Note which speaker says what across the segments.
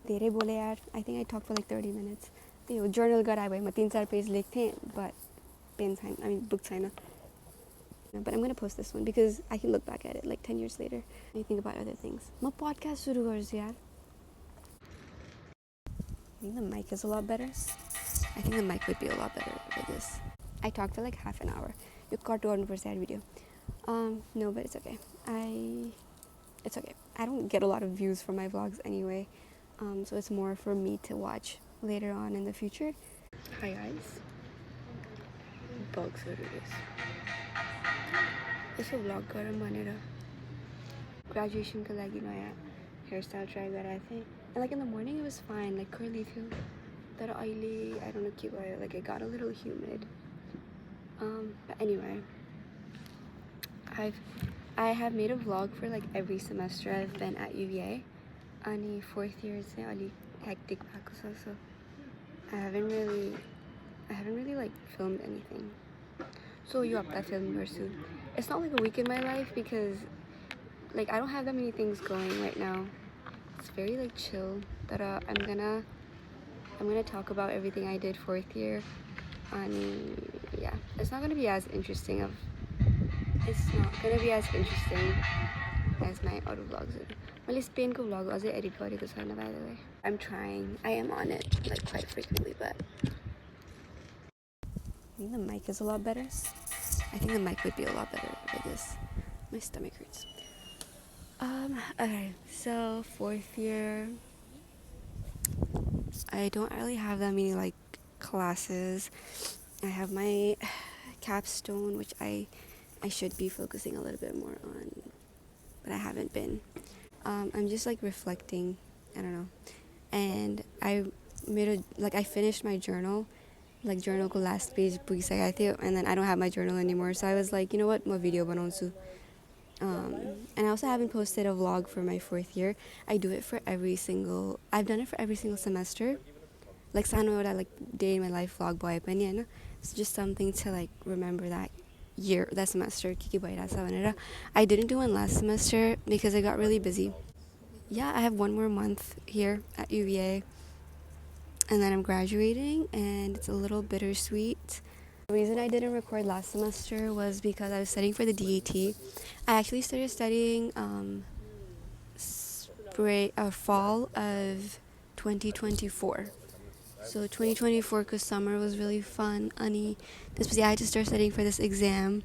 Speaker 1: धेरै बोले यार. I think I talked for like 30 minutes. Yo journal गराए भए म 3-4 पेज लेख्थेँ, but pen छैन, I mean book छैन. But I'm going to post this one because I can look back at it like 10 years later and think about other things. म podcast सुरु गर्छु यार. I think the mic is a lot better. I think the mic would be a lot better with this. I talked for like half an hour. You cut गर्नुपर्छ यार video. No, but it's okay. It's okay. I don't get a lot of views from my vlogs anyway. So it's more for me to watch later on in the future. Hi guys. Vlog सुरु this. Yesso vlog गरौँ भनेर graduation को लागि नयाँ hairstyle try गरेको थिएँ. And like in the morning it was fine, like curly थियो. तर अहिले I don't know के भयो, like it got a little humid. But anyway, I have made a vlog for like every semester I've been at UVA. Ani 4th year is ali hectic भएको छ, so I haven't really like filmed anything. So you up that film versus. It's not like a week in my life because like I don't have that many things going right now. It's very like chill. But I'm gonna talk about everything I did 4th year. And yeah, it's not gonna be as interesting as my other vlogs. Well, Spain ko vlog also edit gareko chaina, by the way. I'm trying. I am on it like quite frequently, but I think the mic is a lot better. I think the mic would be a lot better with this. My stomach hurts. Okay, so 4th year, I don't really have that many like classes. I have my capstone, which I should be focusing a little bit more on, but I haven't been. I'm just like reflecting, I don't know. And I finished my journal, like journal ko last page and then I don't have my journal anymore, so I was like, you know what, more video banaunchu. And I also haven't posted a vlog for my 4th year. I've done it for every single semester. Like sano like day in my life vlog boy pani. It's just something to like remember that year, that semester. I didn't do one last semester because I got really busy. Yeah, I have one more month here at UVA and then I'm graduating, and it's a little bittersweet. The reason I didn't record last semester was because I was studying for the DAT. I actually started studying fall of 2024. So 2024 because summer was really fun. I had to start studying for this exam.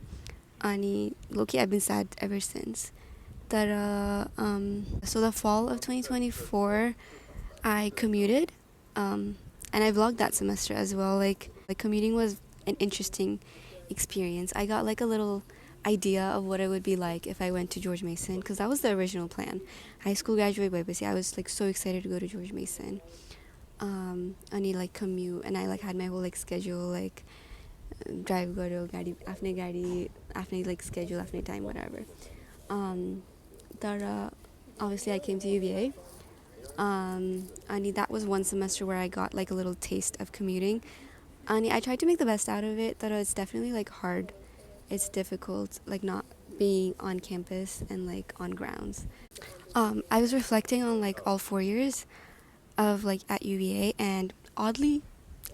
Speaker 1: Low-key, I've been sad ever since. So the fall of 2024, I commuted, and I vlogged that semester as well. Like commuting was an interesting experience. I got like a little idea of what it would be like if I went to George Mason, because that was the original plan. High school graduate भएपछि I was like so excited to go to George Mason. Ani like commute, and I like had my whole like schedule, like drive गर्यो गाडी आफ्नै like schedule, आफ्नै time, whatever. Obviously I came to UVA. That was one semester where I got like a little taste of commuting. I tried to make the best out of it. It's definitely like hard. It's difficult, like not being on campus and like on grounds. I was reflecting on like all 4 years of like at UVA, and oddly,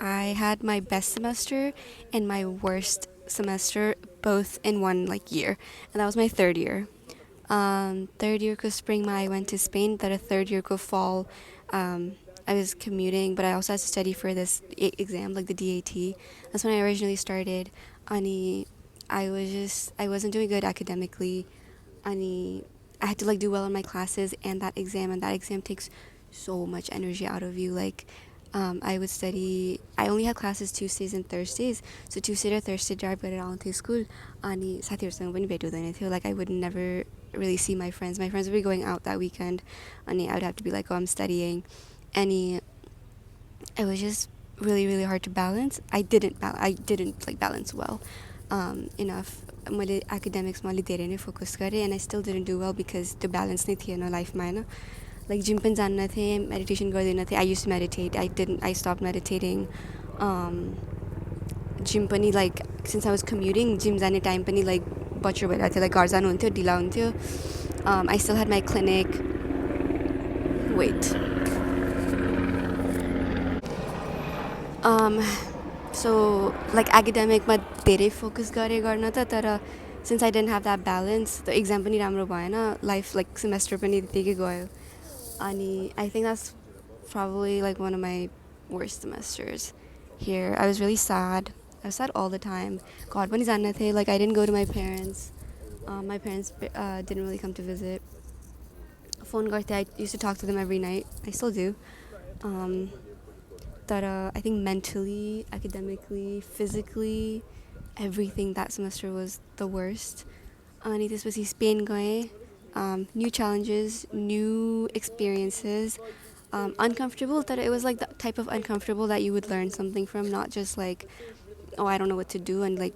Speaker 1: I had my best semester and my worst semester both in one like year, and that was my 3rd year. 3rd year ko spring I went to Spain. That a 3rd year ko fall, I was commuting, but I also had to study for this exam, like the DAT. That's when I originally started. I wasn't doing good academically. I had to like do well in my classes and that exam takes so much energy out of you. Like I would study. I only had classes Tuesdays and Thursdays, so Tuesday or Thursday drive गरेर आउँथेँ school. साथीहरुसँग पनि भेट हुँदैन थियो. Like I would never really see my friends. My friends would be going out that weekend, and I would have to be like, oh, I'm studying. And it was just really, really hard to balance. I didn't like balance well enough. मैले academics मैले धेरै नै focus गरेँ, and I still didn't do well because the balance नै थिएन life मा हैन. Like gym पनि जान्न थिएँ, meditation गर्दैन थिएँ. I used to meditate. I stopped meditating. Gym पनि like since I was commuting, gym जाने time पनि like butcher भइरहेको थियो. Like घर जानु हुन्थ्यो, ढिला हुन्थ्यो. I still had my clinic. Wait. Um, so like academic मा धेरै focus गरे गर्न त तर since I didn't have that balance the exam पनि राम्रो भएन life like semester पनि त्यतिकै गयो अनि I think that's probably like one of my worst semesters here. I was really sad. I was sad all the time. God पनि जान्न थिएँ like I didn't go to my parents. My parents didn't really come to visit. Phone garte, I used to talk to them every night. I still do. Um, but I think mentally, academically, physically, everything that semester was the worst. Ani त्यसपछि Spain गएँ. New challenges, new experiences. Uncomfortable, but it was like the type of uncomfortable that you would learn something from, not just like, oh, I don't know what to do, and like,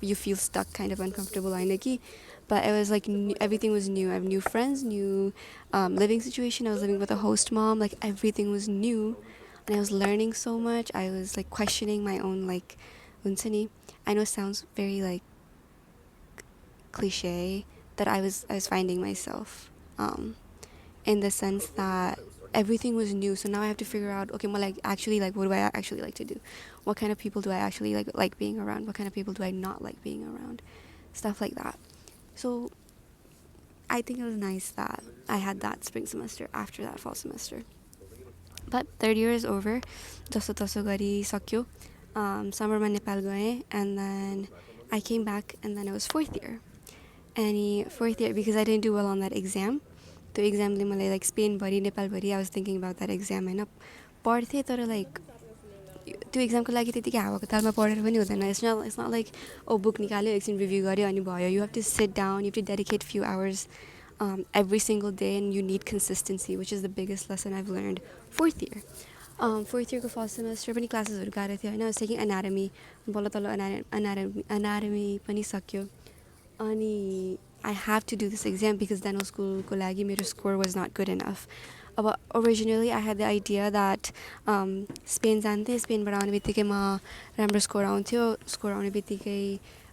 Speaker 1: you feel stuck, kind of uncomfortable. But it was like everything was new. I have new friends, new living situation. I was living with a host mom. Like everything was new, and I was learning so much. I was like questioning my own like, I know it sounds very like cliche, that I was finding myself, in the sense that everything was new. So now I have to figure out, okay, well, like actually, like what do I actually like to do? What kind of people do I actually like being around? What kind of people do I not like being around? Stuff like that. So I think it was nice that I had that spring semester after that fall semester. But third year is over. Doso doso gari sakyo. Summer ma Nepal gae, and then I came back, and then it was fourth year. And fourth year, because I didn't do well on that exam, त्यो एक्जामले मलाई like स्पेनभरि नेपालभरि I was thinking about that exam होइन पढ्थेँ तर like त्यो एक्जामको लागि त्यतिकै हावाको तालमा पढेर पनि हुँदैन it's not like oh book निकाल्यो एकछिन रिभ्यू गऱ्यो अनि भयो you have to sit down you to dedicate few hours every single day, and you need consistency, which is the biggest lesson I've learned fourth year. Fourth year को first semester पनि क्लासेसहरू गाह्रो थियो होइन second anatomy बल्ल तल्ल anatomy पनि सक्यो अनि I have to do this exam because dental school ko lagi मेरो score was not good enough. But originally I had the idea that Spain जान्थेँ स्पेनबाट आउने बित्तिकै म राम्रो स्कोर आउँथ्यो स्कोर आउने बित्तिकै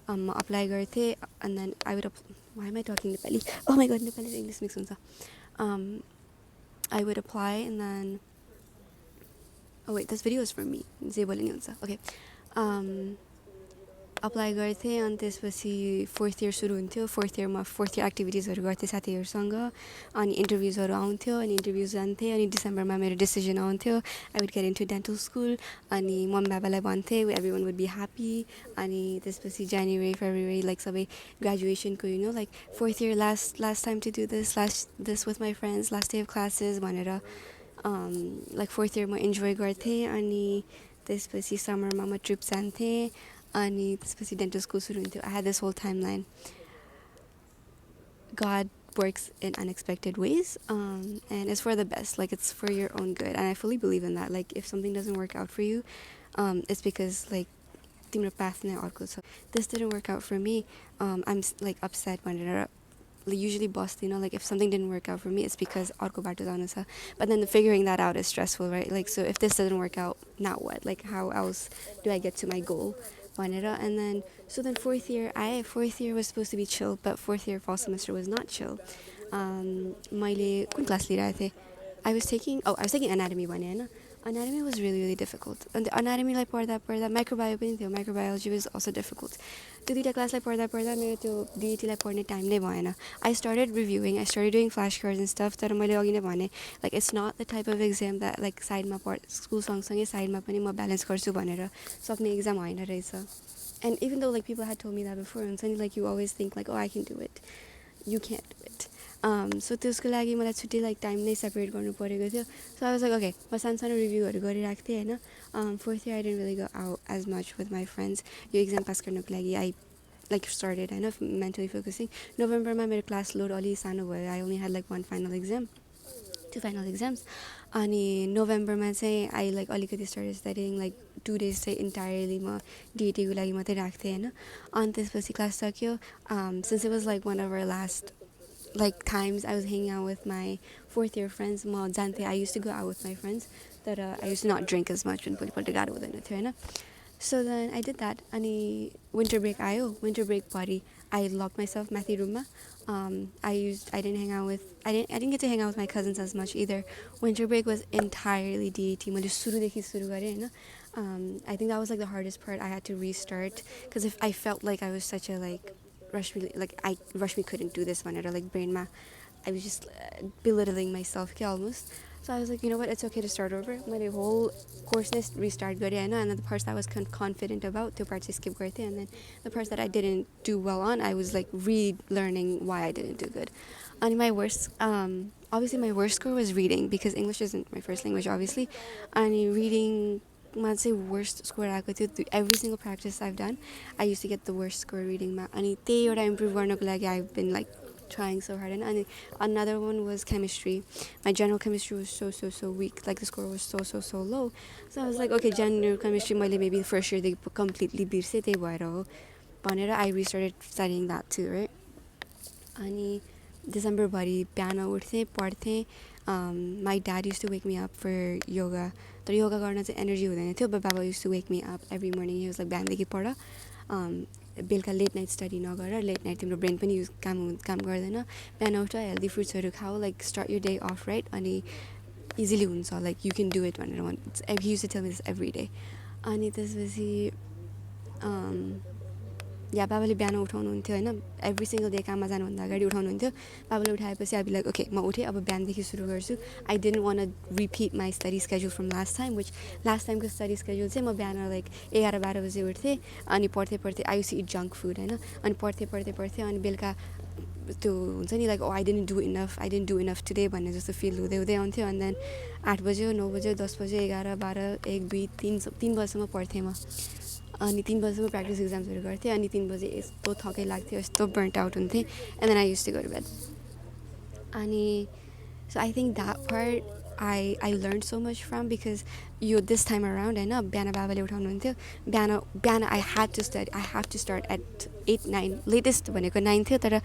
Speaker 1: अप्लाई गर्थेँ and then I would why am I talking Nepali? Oh my god, Nepali raw English mix हुन्छ. I would apply and then oh wait, this video is for me. जे बोले नि हुन्छ. Okay. Apply गर्थेँ अनि त्यसपछि fourth year सुरु हुन्थ्यो fourth year एक्टिभिटिजहरू गर्थेँ साथीहरूसँग अनि इन्टरभ्युजहरू आउँथ्यो अनि इन्टरभ्युज जान्थेँ अनि डिसेम्बरमा मेरो डिसिजन आउँथ्यो I would get into dental school अनि मम्मी बाबालाई भन्थेँ every one would be happy अनि त्यसपछि जनवरी फेब्रुअरी लाइक सबै ग्रेजुएसनको like fourth year last time to do this with my friends last day of classes भनेर लाइक फोर्थ इयर म इन्जोय गर्थेँ अनि त्यसपछि समरमा म ट्रिप जान्थेँ अनि त्यसपछि डेन्टल स्कुल सुरु हुन्थ्यो I had this whole time line God works in unexpected ways, and it's for the best. Like it's for your own good, and I fully believe in that. Like if something doesn't work out for you, it's because like timro path na arko. So this didn't work out for me. I'm like upset when usually boss, like if something didn't work out for me, it's because arko bato janu cha. But then figuring that out is stressful, right? Like so if this doesn't work out, now what? Like how else do I get to my goal? And then fourth year was supposed to be chill, but fourth year fall semester was not chill. मैले कुन class लिइरहेको थिएँ I was taking anatomy भने होइन anatomy was really really difficult and anatomy like पढ्दा microbiology पनि थियो microbiology was also difficult त्यो दुईवटा क्लासलाई पढ्दा मेरो त्यो DETलाई पढ्ने टाइम नै भएन I started reviewing, I started doing flashcards and stuff तर मैले अघि नै भने like it's not the type of exam that like साइडमा स्कुल सँगसँगै साइडमा पनि म ब्यालेन्स गर्छु भनेर सक्ने एक्जाम होइन रहेछ and even though like people had told me that before and suddenly like you always think like oh I can do it you can't do it so त्यसको लागि मलाई छुट्टै लाइक टाइम नै सेपरेट गर्नु परेको थियो so I was like okay म सानो सानो रिभ्यूहरू गरिरहेको थिएँ होइन fourth year I didn't really go out as much with my friends यो एक्जाम पास गर्नको लागि आई लाइक स्टार्टेड होइन मेन्टली फोकसिङ नोभेम्बरमा मेरो क्लास लोड अलि सानो भयो I only had like two final exams अनि नोभेम्बरमा चाहिँ आई लाइक अलिकति स्टार्टेड स्टडिङ लाइक 2 days चाहिँ इन्टायरली म डिएटीको लागि मात्रै राख्थेँ होइन अनि त्यसपछि क्लास सक्यो since it was like one of our last like times I was hanging out with my fourth year friends म जान्थेँ I used to go out with my friends तर I used to not drink as much when भोलिपल्ट गाह्रो हुँदैन थियो होइन So then I did that. Ani winter break ayo. Winter break party. I locked myself mathi room ma. I didn't hang out with I didn't get to hang out with my cousins as much either. Winter break was entirely DAT. मैले सुरुदेखि सुरु गरेँ हैन. I think that was like the hardest part. I had to restart because if I felt like I was such a like Rush me couldn't do this one or like brain ma. I was just belittling myself almost. So I was like, you know what, it's okay to start over. My whole course list restart gari haina, and then the parts that I was confident about, the parts I skip garte, and then the parts that I didn't do well on, I was like relearning why I didn't do good. And my worst, obviously my worst score was reading because English isn't my first language, obviously. And reading, I'd say worst score आएको थियो every single practice I've done. I used to get the worst score reading ma. अनि त्यही एउटा improve गर्नको लागि I've been like trying so hard. And another one was chemistry. My general chemistry was so weak. Like the score was so low. So I was like, okay, general chemistry, maybe the first year they completely बिर्से त्यही भएर हो भनेर I restarted studying that too, right? अनि डिसेम्बरभरि बिहान उठ्थेँ पढ्थेँ. My dad used to wake me up for yoga. तर योगा गर्न चाहिँ energy हुँदैन थियो. But Baba used to wake me up every morning. He was like, बिहानदेखि पढ, बेलुका लेट नाइट स्टडी नगर, लेट नाइट तिम्रो ब्रेन पनि काम गर्दैन, बिहान उठ, हेल्दी फ्रुट्सहरू खाऊ, like start your day off right, अनि इजिली हुन्छ, like you can do it भनेर he used to tell me this every day. अनि त्यसपछि या बाबाले बिहान उठाउनुहुन्थ्यो होइन, एभ्री सिङ्गल डे काममा जानुभन्दा अगाडि उठाउनुहुन्थ्यो. बाबाले उठाएपछि अब लाइक ओके म उठेँ, अब बिहानदेखि सुरु गर्छु. I didn't want repeat my study schedule from last time, which last टाइमको स्टडी स्केड्युल चाहिँ म बिहान लाइक 11-12 बजे उठ्थेँ अनि पढ्थेँ I used to eat junk food होइन, अनि पढ्थेँ अनि बेलुका त्यो हुन्छ नि like I didn't do enough today भन्ने जस्तो फिल हुँदै हुँदै आउँथ्यो. अनि देन 8 बज्यो, 9 बज्यो, 10 बज्यो, 11, 12, 1, 2, 3 बजीसम्म पढ्थेँ म. अनि 3 बजीसम्म प्र्याक्टिस एक्जाम्सहरू गर्थेँ. अनि 3 बजे यस्तो थकै लाग्थ्यो, यस्तो बर्न्ट आउट हुन्थेँ. And then I used to go to bed. अनि so I think that part I learned so much from, because this time around होइन, बिहान बाबाले उठाउनुहुन्थ्यो, बिहान I have to start at 8-9, latest भनेको 9 थियो, तर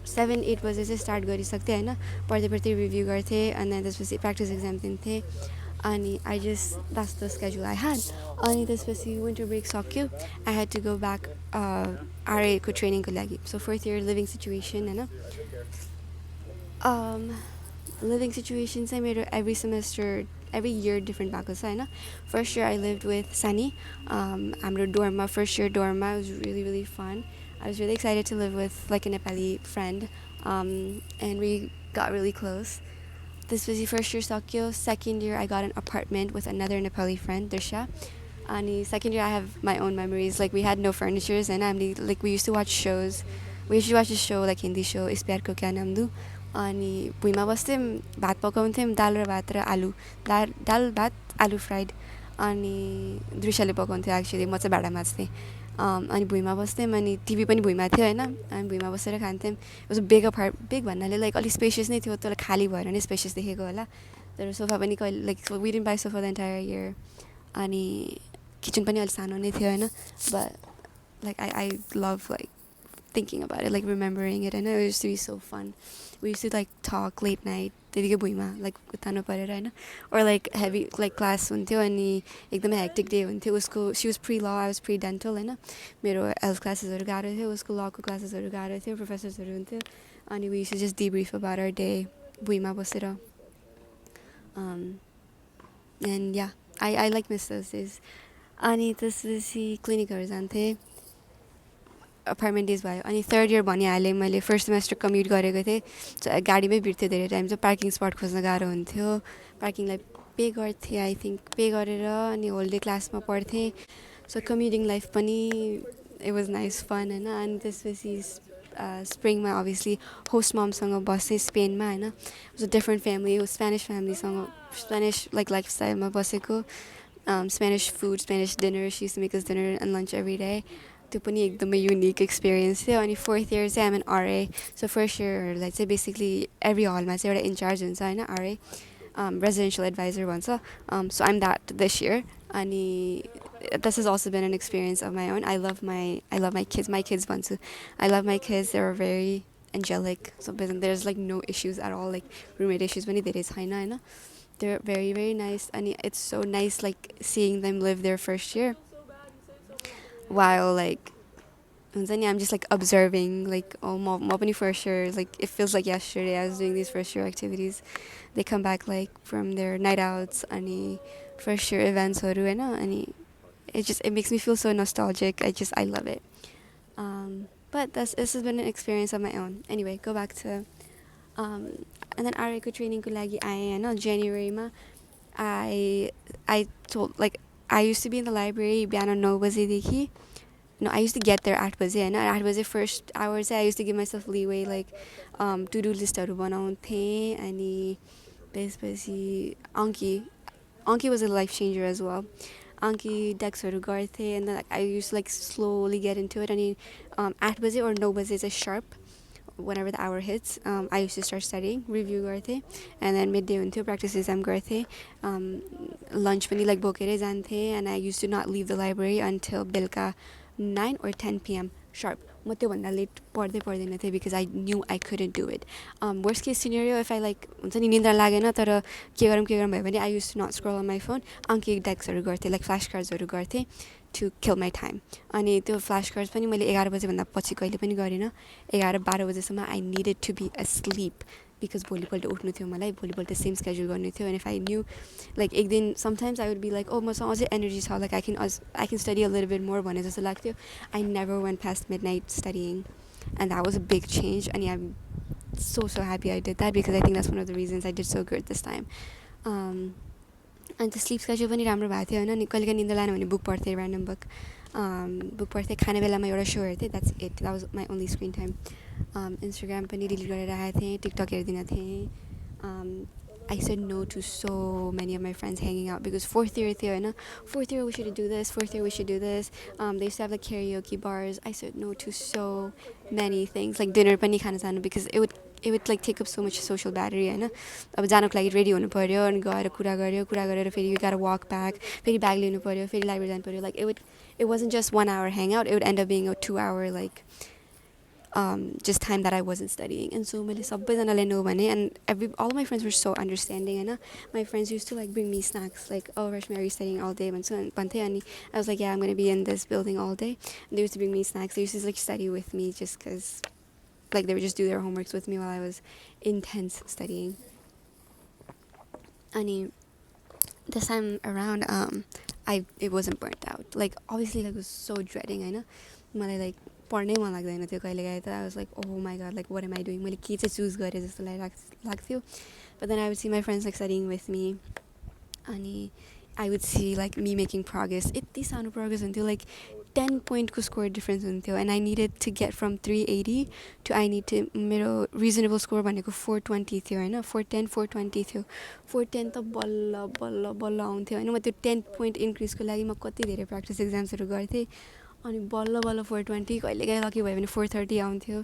Speaker 1: 7-8 बजे चाहिँ स्टार्ट गरिसक्थेँ होइन. पढ्दै रिभ्यू गर्थेँ, अनि त्यसपछि प्र्याक्टिस एक्जाम दिन्थेँ. अनि that's the schedule I had. अनि त्यसपछि विन्टर ब्रेक सक्यो, I had to go back RA को ट्रेनिङको लागि. So 4th year living situation होइन. Living situation चाहिँ मेरो every year different भएको छ होइन. First year I lived with Sunny. हाम्रो dormमा, first year dormमा, it was really fun. I was really excited to live with like a Nepali friend, and we got really close. त्यसपछि first year सक्यो. Second year I got an apartment with another Nepali friend, Dirsha. अनि second year I have my own memories, like we had no furnitures, and like we used to watch shows. We used to watch a show like Hindi show, इस प्यार को क्या नाम दूँ. अनि भुइँमा बस्थ्यौँ, भात पकाउँथ्यौँ, दाल भात आलु फ्राइड. अनि दृश्यले पकाउँथ्यो एक्चुली, म चाहिँ भाँडा माझ्थेँ. अनि भुइँमा बस्थ्यौँ, अनि टिभी पनि भुइँमा थियो होइन, अनि भुइँमा बसेर खान्थ्यौँ. वाज बिग भन्नाले लाइक अलिक स्पेसियस नै थियो, तर खाली भएर नै स्पेसियस देखेको होला. तर सोफा पनि कहिले like we didn't buy sofa the entire year. अनि किचन पनि अलिक सानो नै थियो होइन. बट लाइक आई लभ like thinking about it, like remembering it, and it used to be so fun. We used to like talk late night, त्यतिकै भुइँमा like उत्तानो परेर होइन, or like heavy like class हुन्थ्यो अनि एकदमै हेक्टिक डे हुन्थ्यो. उसको she was pre-law, I was pre-dental होइन. मेरो हेल्थ क्लासेसहरू गाह्रो थियो, उसको लको क्लासेसहरू गाह्रो थियो, प्रोफेसर्सहरू हुन्थ्यो. अनि we used to just debrief about our day भुइँमा बसेर. And yeah, I like miss those days. अनि त्यसपछि क्लिनिकहरू जान्थेँ. अपार्टमेन्ट डेज भयो. अनि 3rd year भनिहालेँ मैले, फर्स्ट सेमेस्टर कम्युट गरेको थिएँ, गाडीमै भिड्थेँ धेरै टाइम. चाहिँ पार्किङ स्पट खोज्न गाह्रो हुन्थ्यो. पार्किङलाई पे गर्थेँ, आई थिङ्क पे गरेर, अनि होल डे क्लासमा पढ्थेँ. सो कम्युटिङ लाइफ पनि इट वाज नाइस फन होइन. अनि त्यसपछि स्प्रिङमा अभियसली होस्ट ममसँग बसेँ स्पेनमा होइन. Was a different family, Spanish फ्यामिलीसँग, स्पेनिस लाइक लाइफस्टाइलमा बसेको. Spanish food, Spanish dinner, she used to make us dinner and lunch every day. त्यो पनि एकदमै युनिक एक्सपिरियन्स थियो. अनि 4th year चाहिँ आइम एन RA. सो फर्स्ट इयरहरूलाई चाहिँ बेसिकली एभ्री हलमा चाहिँ एउटा इन्चार्ज हुन्छ होइन, RA, रेजिडेन्सियल एडभाइजर भन्छ. सो आइम द्याट दिस इयर. अनि this has also been an experience of my own. I love my kids भन्छु. I love my kids. They're very angelic. So there's like no issues at all, like roommate issues पनि धेरै छैन होइन. They're very nice, and it's so nice like seeing them live their first year. while like I'm just like observing, like, oh, म पनि first year, like it feels like yesterday I was doing these first year activities. They come back like from their night outs अनि first year events हरू हैन अनि it makes me feel so nostalgic. I love it. But this has been an experience of my own. Anyway, go back to and then RA को training को लागि आएँ हैन January मा. I told like I used to be in the library बिहान 9 बजेदेखि. No, I used to get there 8 बजे हैन 8 बजे first hour चाहिँ I used to give myself leeway like to-do listहरू बनाउँथेँ अनि त्यसपछि Anki was a life changer as well. Anki decks-हरू गर्थेँ and then like, I used to like slowly get into it अनि 8 बजे or 9 बजे चाहिँ sharp whenever the hour hits, I used to start studying, review garte, and then midday हुन्थ्यो practice exam garte, lunch पनि like बोकेरै जान्थेँ, and I used to not leave the library until बेलुका 9 or 10 p.m. sharp. म त्योभन्दा late पढ्दै पर्दैन थिएँ because I knew I couldn't do it. Worst case scenario, if I like हुन्छ नि निन्द्रा लागेन तर के गरौँ भयो भने I used to not scroll on my phone. Anki decks-हरू गर्थेँ, like flashcards-हरू गर्थेँ to kill my time. अनि त्यो flashcards पनि मैले 11 बजेभन्दा पछि कहिले पनि गरिनँ. 11-12 बजेसम्म I needed to be asleep because भोलिपल्ट उठ्नु थियो मलाई, भोलिपल्ट सेम schedule गर्नु थियो. And if I knew like एक दिन sometimes I would be like, oh मसँग अझै energy छ, like I can study a little bit more भने जस्तो लाग्थ्यो. I never went past midnight studying, and that was a big change. And I'm so happy I did that because I think that's one of the reasons I did so good this time. अनि त्यो slip schedule पनि राम्रो भएको थियो होइन अनि कहिलेकाहीँ निन्दा लानु भने बुक पढ्थेँ ऱ्यान्डम बुक पढ्थेँ खाने बेलामा एउटा सो हेर्थेँ that's it that was my only screen time Instagram पनि डिलिट गरेर राखेको थिएँ टिकटक हेर्दिनँ थिएँ I said no to so many of my friends hanging out because fourth year we should do this, they used to have like karaoke bars. I said no to so many things like dinner pani khana janu because it would like take up so much social battery हैन अब जानको लागि ready हुनु पर्यो अनि गएर कुरा गरेर फेरि you gotta walk back फेरि ब्याग लिनु पर्यो फेरि लाइब्रेरी जानु पर्यो like it wasn't just 1 hour hangout, it would end up being a 2 hour like just time that I wasn't studying. And so मैले सबैजनाले नो भने and all of my friends were so understanding Hahn my friends used to like bring me snacks like oh Rashmi, are you studying all day भन्थे अनि I was like yeah, I'm going to be in this building all day. And they used to bring me snacks, they used to like study with me just because like they would just do their homeworks with me while I was intense studying. And this time around it wasn't burnt out, like obviously like I was so dreading हैन मलाई like पढ्नै मन लाग्दैन थियो कहिलेकाहीँ त I was like oh my god, like what am I doing, मैले के चाहिँ choose गरेँ जस्तो लाग्थ्यो. But then I would see my friends like studying with me अनि I would see like me making progress. यति सानो progress हुन्थ्यो like 10 point को score difference हुन्थ्यो and I needed to get from 380 to I need to मेरो reasonable score भनेको 420 थियो हैन 410 420 थियो 410 त बल्ल आउँथ्यो हैन म त्यो 10 point increase को लागि म कति धेरै practice examsहरू गर्थेँ अनि बल्ल 420 कहिलेकाहीँ लकी भयो भने 430 आउँथ्यो.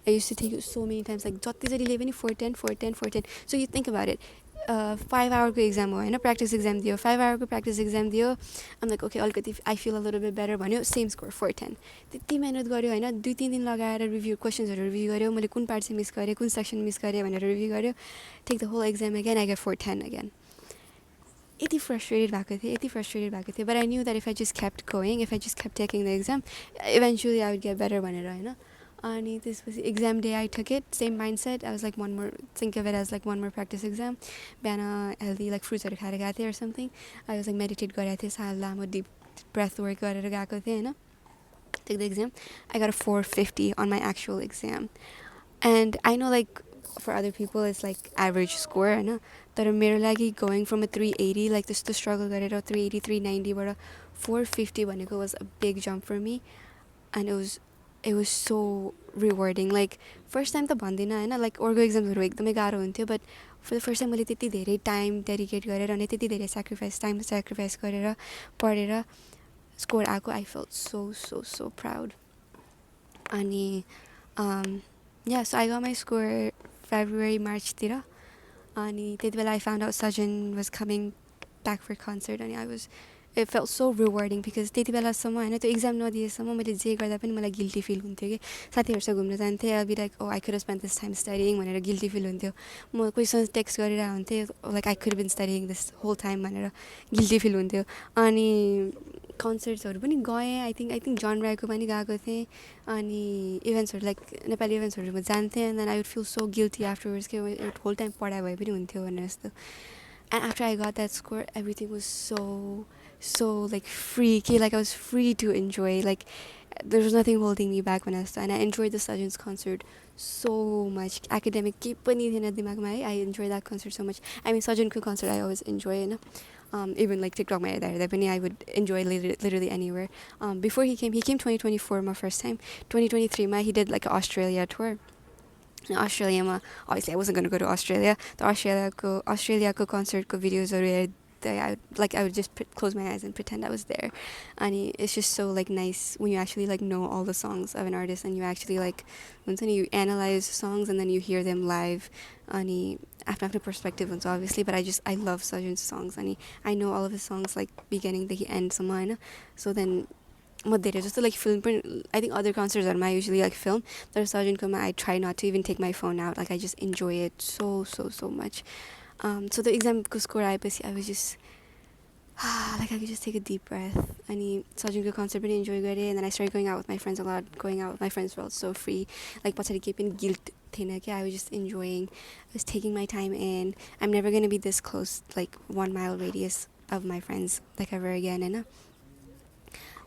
Speaker 1: I used to take it so many times like जतिजति लिए पनि 410 so you think about it 5 hour को exam हो हैन practice exam दियो 5 hour को practice exam दियो I'm like okay अलिकति I feel a little bit better भन्यो same score 410 त्यति मेहनत गर्यो हैन 2-3 दिन लगाएर रिभ्यू क्वेशन्सहरु रिभ्यू गर्यो मैले कुन पार्ट चाहिँ मिस गरेँ कुन सेक्सन मिस गरेँ भनेर रिभ्यू गर्यो take the whole exam again I get 410 again. Yati frustrated भएको थिएँ but I knew that if I just kept going, if I just kept taking the exam, eventually I would get better भनेर हैन. अनि त्यसपछि exam day I took it, same mindset. I was like think of it as like one more practice exam. Bihan healthy like fruitsहरू खाएर गएको थिएँ or something. I was like meditate गरेको थिएँ सानो लामो deep breath work गरेर गएको थिएँ हैन. Take the exam. I got a 450 on my actual exam. And I know like for other people it's like average score हैन तर मेरो लागि going from a 380 like त्यस्तो struggle गरेर 380 390 बाट 450 भनेको was a big jump for me and it was so rewarding. Like first time त भन्दिनँ हैन like orgo examsहरु एकदमै गाह्रो हुन्थ्यो but for the first time मैले त्यति धेरै time dedicate गरेर अनि त्यति धेरै time sacrifice गरेर पढेर score आएको I felt so proud. अनि yeah, so I got my score February March तिर अनि त्यति बेला I found out Sajin was coming back for concert and it felt so rewarding because त्यति बेलासम्म हैन त्यो एक्जाम नदिएसम्म मैले जे गर्दा पनि मलाई गिल्टी फिल हुन्थ्यो कि साथीहरुसँग घुम्न जान्थेँ I'll be like oh I could have spent this time studying भनेर गिल्टी फिल हुन्थ्यो म क्वेशन्स टेक्स्ट गरिरहेको हुन्थेँ like I could have been studying this whole time भनेर गिल्टी फिल हुन्थ्यो अनि कन्सर्ट्सहरू पनि गएँ आई थिङ्क जन राईको पनि गएको थिएँ अनि इभेन्ट्सहरू लाइक नेपाली इभेन्ट्सहरूमा जान्थेँ and then I would feel so guilty afterwards कि होल टाइम पढाइ भए पनि हुन्थ्यो भनेर जस्तो and after I got that score everything was so like free like I was free to enjoy like there was nothing holding me back when and I enjoyed the Sajjan's concert so much academic keep पनि थिएन दिमागमा है I enjoyed that concert so much I mean Sajjan's concert I always enjoy होइन even like TikTok my heर्दा I would enjoy literally anywhere before he came 2024 my first time 2023 he did like an Australia tour in Australia obviously I wasn't going to go to Australia the Australia concert videos are I would just close my eyes and pretend I was there and it's just so like nice when you actually like know all the songs of an artist and you actually like once you analyze songs and then you hear them live and after perspective ones obviously but I love Sajjan's songs and I know all of his songs like beginning to end somehow so then just like film I think other concerts are my usually like film but Sajjan Kuma I try not to even take my phone out like I just enjoy it so much so the exam score I was just like I could just take a deep breath and Sajjan's concert really enjoy it and then I started going out with my friends a lot going out with my friends felt so free like पछाडि केही पनि guilt थिएन क्या I was just enjoying I was taking my time in I'm never going to be this close like 1 mile radius of my friends like ever again and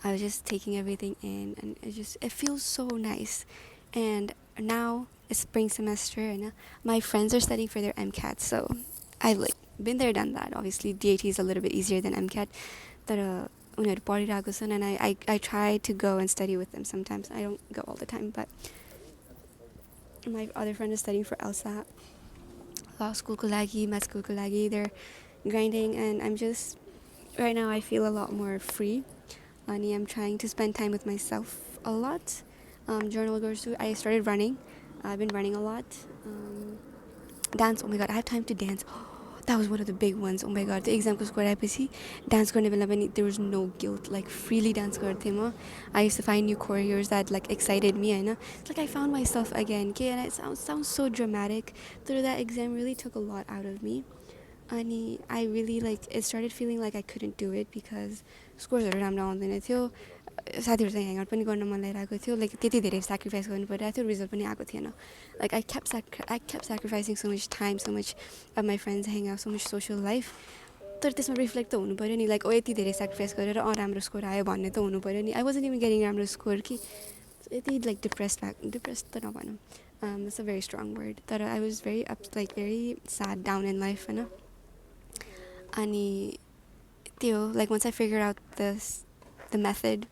Speaker 1: I was just taking everything in and it feels so nice and now it's spring semester and my friends are studying for their MCAT so I've like been there done that obviously DAT is a little bit easier than MCAT and I try to go and study with them sometimes I don't go all the time but my other friend is studying for LSAT law school ko lagi med school ko lagi they're grinding and I'm just right now I feel a lot more free and I'm trying to spend time with myself a lot journal goes to I started running I've been running a lot dance oh my god I have time to dance that was one of the big ones oh my god the exam ko score आएपछि dance गर्ने बेला पनि there was no guilt like freely dance गर्थेँ म I used to find new choreos that like excited me होइन it's like I found myself again okay and it sounds so dramatic but that exam really took a lot out of me and I really like it started feeling like I couldn't do it because scores राम्रो आउँदैन थियो साथीहरुसँग hang out पनि गर्न मन लागिरहेको थियो like त्यति धेरै स्याक्रिफाइस गर्नु परिरहेको थियो रिजल्ट पनि आएको थिएन like I kept sacrificing so much time so much of my friends hang out so much social life तर त्यसमा रिफ्लेक्ट त हुनु पर्यो नि लाइक यति धेरै स्याक्रिफाइस गरेर राम्रो स्कोर आयो भन्ने त हुनु पर्यो नि I wasn't even getting राम्रो स्कोर कि यति लाइक डिप्रेस्ड त नभनौँ it's a very strong word तर I was very sad down in life होइन अनि त्यो like once I figured out the method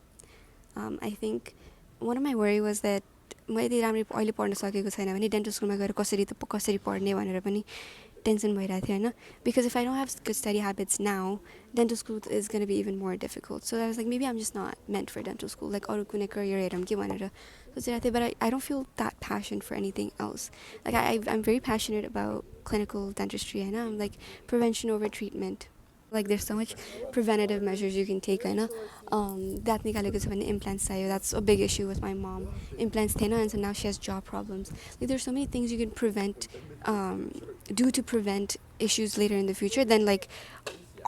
Speaker 1: I think one of my worry was that म यदि राम्ररी अहिले पढ्न सकेको छैन भने डेन्टल स्कुलमा गएर कसरी पढ्ने भनेर पनि टेन्सन भइरहेको थियो होइन because if I don't have good study habits now dental school is going to be even more difficult so I was like maybe I'm just not meant for dental school like अरू कुनै career हेरौँ कि भनेर सोचिरहेको थिएँ but I don't feel that passion for anything else like I'm very passionate about clinical dentistry होइन I'm like prevention over treatment like there's so much preventative measures you can take होइन दाँत निकालेको छ भने implants चाहियो that's a big issue with my mom implants थिएन and so now she has jaw problems like there's so many things you can prevent do to prevent issues later in the future then like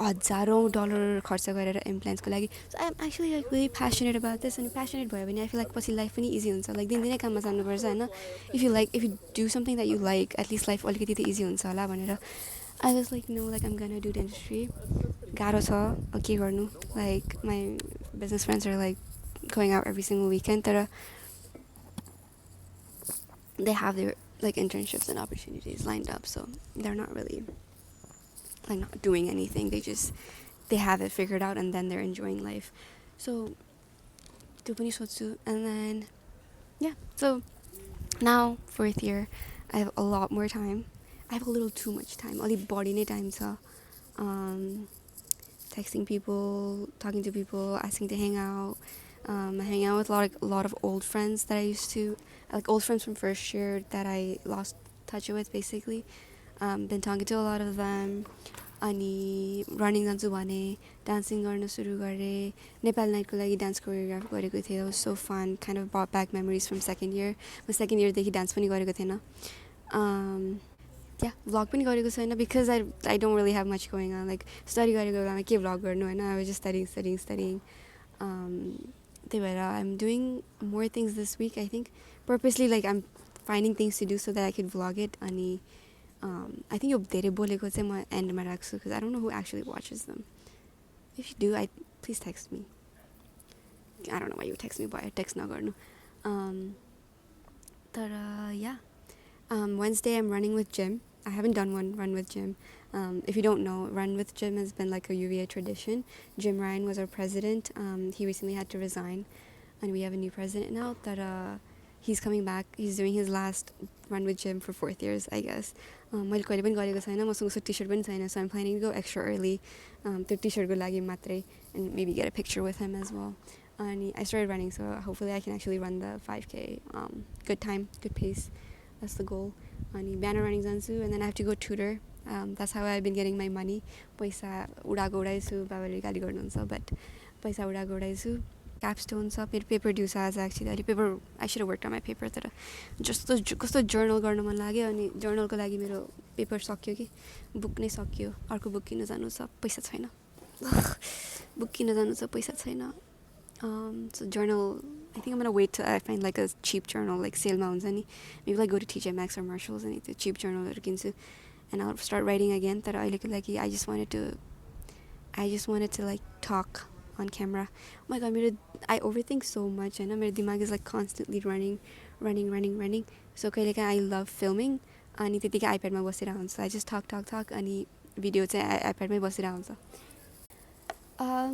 Speaker 1: हजारौँ dollar खर्च गरेर इम्प्लान्ट्सको लागि so I'm actually like really passionate about this and passionate भयो भने I feel like पछि life पनि easy हुन्छ like दिनदिनै काममा जानुपर्छ होइन if you do something that you like at least life अलिकति त इजी हुन्छ होला भनेर I was like no like I'm gonna do dentistry गाह्रो छ के गर्नु like my business friends are like going out every single weekend तर they have their like internships and opportunities lined up so they're not really like not doing anything they have it figured out and then they're enjoying life so त्यो पनि सोच्छु and then yeah so now 4th year I have a lot more time I have a little too much time अलिक बढी नै time छ texting people talking to people asking to hang out I hang out with a lot of old friends that I used to like old friends from first year that I lost touch with basically been talking to a lot of them अनि running जान्छु भने dancing गर्न सुरु गरेँ नेपाल नाइटको लागि dance choreograph गरेको थिएँ it was so fun kind of brought back memories from second year म second year देखि डान्स पनि गरेको थिएन yeah vlog पनि गरेको छैन because I don't really have much going on like study गरेको बेलामा के vlog गर्नु होइन I was just studying त्यही भएर I'm doing more things this week, I think. Purposely, like, I'm finding things to do so that I could vlog it. अनि I think यो धेरै बोलेको चाहिँ म एन्डमा राख्छु because I don't know who actually watches them. If you do, please text me. I don't know why you text me, but text नगर्नु. तर yeah. Wednesday I'm running with Jim. I haven't done one run with Jim. If you don't know, Run with Jim has been like a UVA tradition. Jim Ryan was our president. He recently had to resign, and we have a new president now. That he's coming back. He's doing his last Run with Jim for 4th years, I guess. मैले कहिले पनि गरेको छैन, मसँग उसको T-shirt पनि छैन, so I'm planning to go extra early. त्यो टी-सर्टको लागि मात्रै, and maybe get a picture with him as well. And I started running, so hopefully I can actually run the 5K. Good time, good pace. That's the goal. अनि बिहान running जान्छु, and then I have to go tutor. That's how I've been getting my money. पैसा उडाएको उडाइछु, बाबाले गाली गर्नुहुन्छ, but पैसा उडाएको उडाइछु. Capstone छ, मेरो paper due छ आज एक्चुअली. अहिले paper I should have worked on my paper, तर कस्तो जर्नल गर्न मन लाग्यो, अनि जर्नलको लागि मेरो पेपर सक्यो कि बुक नै सक्यो. अर्को बुक किन्न जानु छ, पैसा छैन. बुक किन्न जानु छ, पैसा छैन. So journal, I think I'm gonna wait till I find like a cheap journal, like sale mounds any. Maybe like go to TJ Maxx or Marshalls and a cheap journal and I'll start writing again. That I like I just wanted to like talk on camera. Oh my god, I overthink so much. I know my dimag is like constantly running. So I love filming. Ani त्यतिकै iPad मा बसेर हुन्छ. I just talk अनि video चाहिँ iPad मै बसेर हुन्छ.